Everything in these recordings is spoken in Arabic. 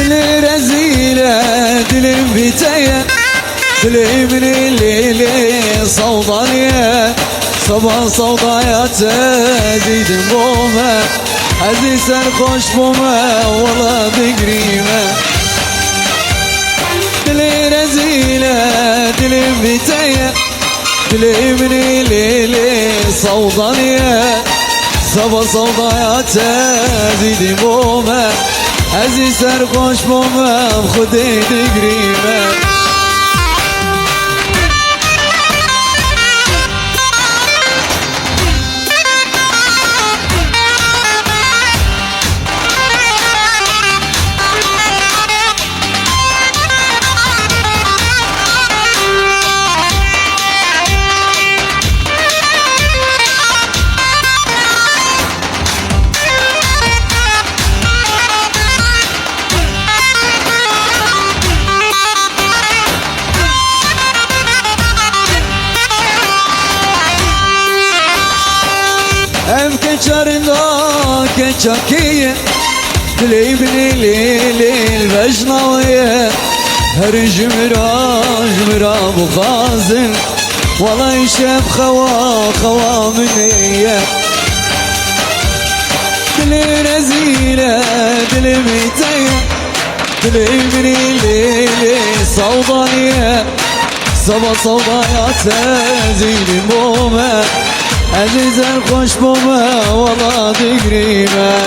دلي رزيلة دلي بيتايا دلي من الليل صوضانية صبا صوضايا تزيد بوما عزيز الخوش بوما والله بقريمة دلي رزيلة دلي بيتايا دلي من الليل صوضانية صبا صوضايا تزيد بوما عزيز سرخوش بوما بخدي تقريبا كجرنا كجاكية دلي بني ليل بجناوية هرج مرا بغازن والله يشاب خوا منية دلي رزيلة دلي ميتية دلي بني ليل صوضانية صبا صوضايا تزيد بوما عزيز الخوش بوما والله تقريبا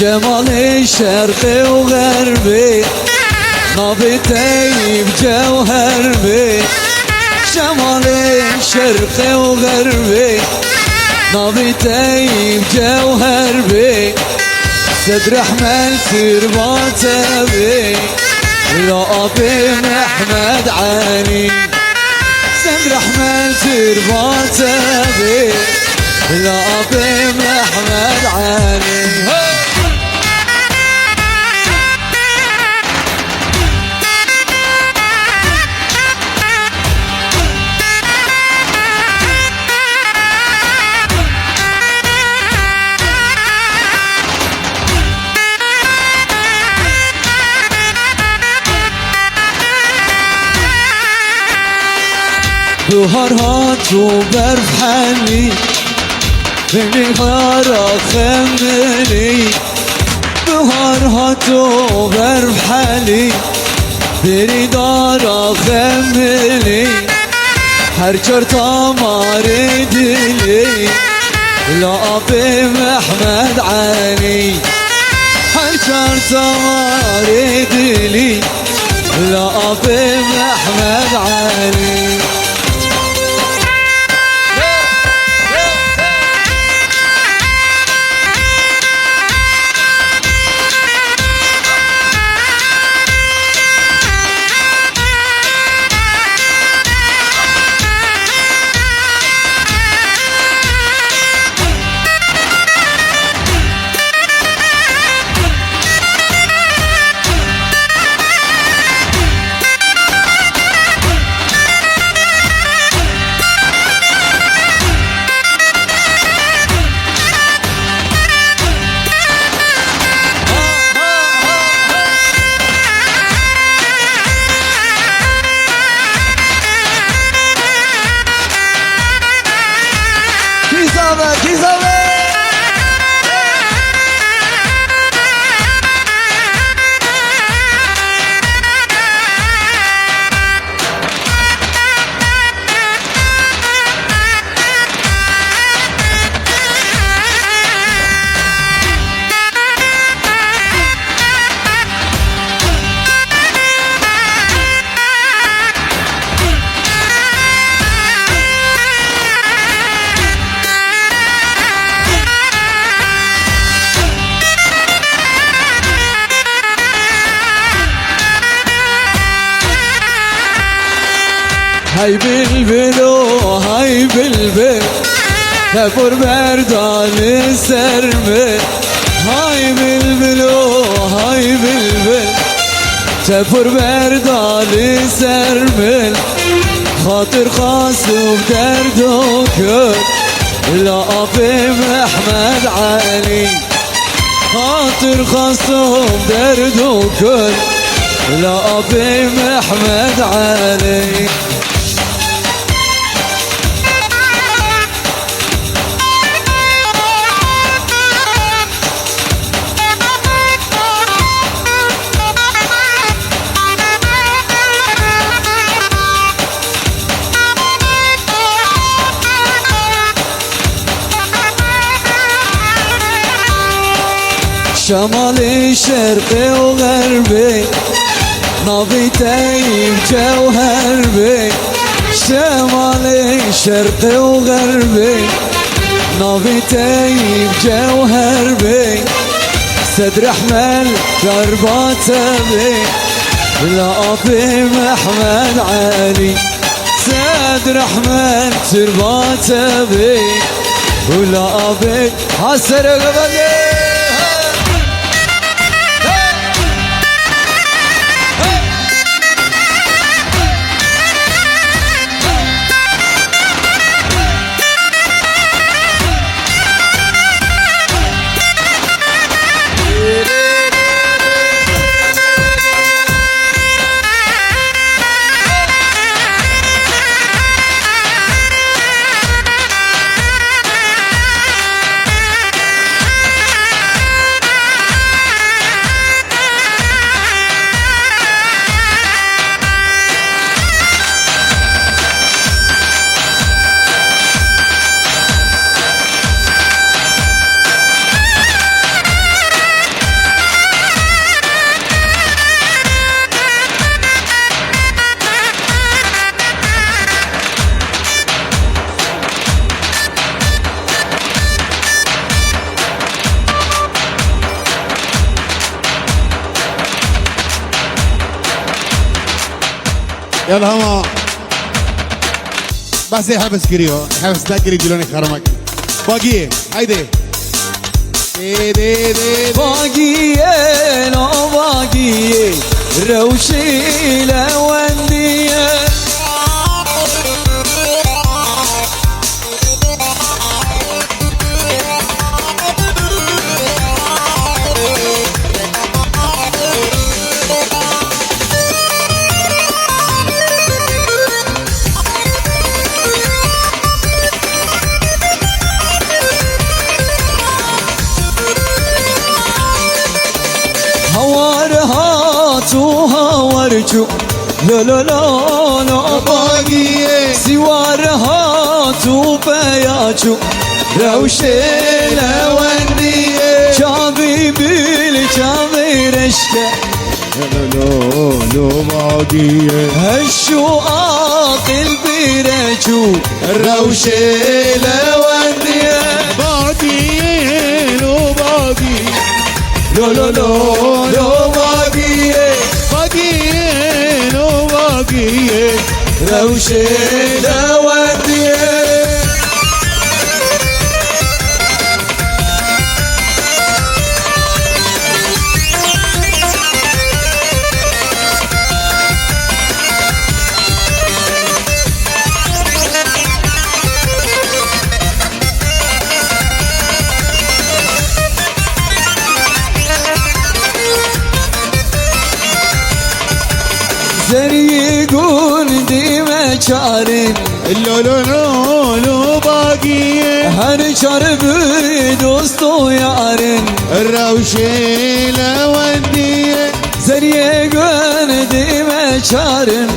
شمالي شرقي وغربي نبي طيب جوهر بي شمالي شرقي وغربي نبي طيب جوهر بي صدر احمد ترباته بي لا ابي محمد علي صدر احمد ترباته بي لا ابي محمد علي بهارات وبرف حلي بنهار خملي بهارات وبرف حلي بردار خملي هر جرتا ماردلي لا أبي محمد علي هر جرتا ماردلي لا أبي محمد علي زمان كي زمان هاي بلبلو هاي بلبل تفر بردان سرمل هاي بلبلو هاي بلبل تفر بردان سرمل خاطر خاصم درد وكل لا أبي محمد علي خاطر خاصم درد وكل لا أبي محمد علي شمالي شرقي وغربي نبي تايب جوهر بي شمالي شرقي وغربي نبي تايب جوهر بي صدر احمل قربات بي لا أبي محمد علي صدر احمل تربات بي ولا أبي حسر قبلي يلا هما بس حبس كريو حبس تاكري دلوني خرمك باقيه هيدي دي باقيه لو باقيه روشي لونديه هاورجو لا لا لا لا باقي سوارها توبياجو روشي لوندي شابي بالجابي رشكه لو باقي هالشواق البيرجو روشي لوندي باقي لو باقي لو لو لو لو باقي لو باقي روشي لوندي زري يقول دي مشارين لو باقي هر چربی دوست و یارن الروشة لودية زریه گندیم چارن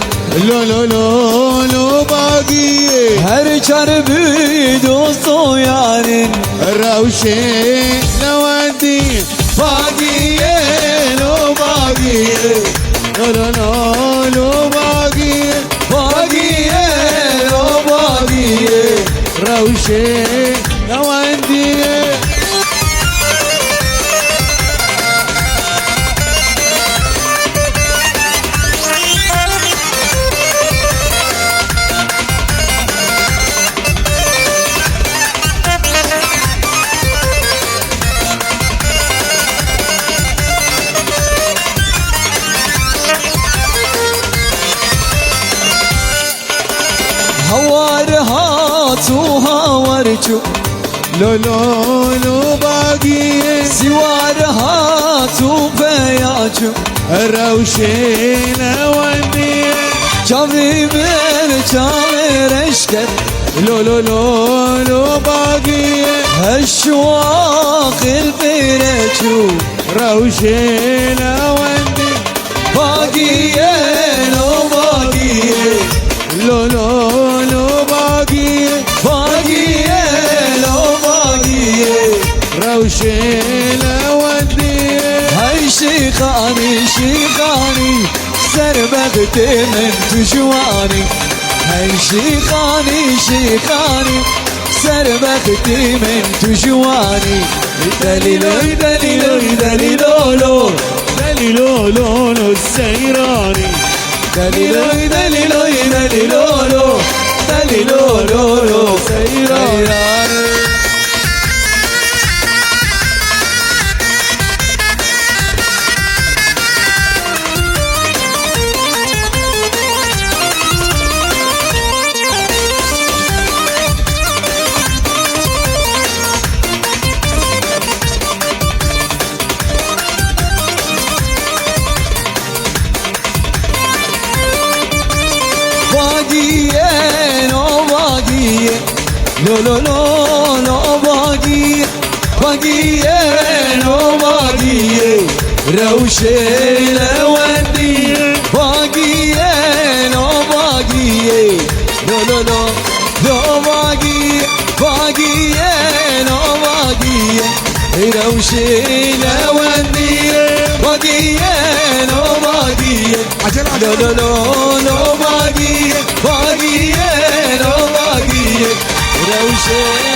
لو لو لو لو باقية هر چربی دوست و یارن الروشة لودية باقیه لو باقیه لو لو لو لو باقية باقیه لو باقیه روشة لودية هوار هاتو هاورچو لو لو لو باقية سوار هاتو پیاچو الروشة لودية چاوی بر چاوی رشکت لو لو لو لو باقية هشواق البرچو روشة لودية باقیه لو باقیه لو لو لو باقية باقیه لو باقیه روشة لودية هاي شيخاني شيخاني سربت من تجواني هاي شيخاني شيخاني سربت من تجواني دليلو دليلو دليلو دليلو لونو السيراني دليلو دليلو دليلو دليلو سيراني باقیه نو باقیه لو لو لو لو باقیه باقیه نو باقیه روشه لودیه باقیه نو باقیه لو لو لو لو باقیه باقیه نو باقیه روشه لودیه باقیه نو باقیه عجل لو عجل لو لو لو باقیه باقیه نو باقیه روشه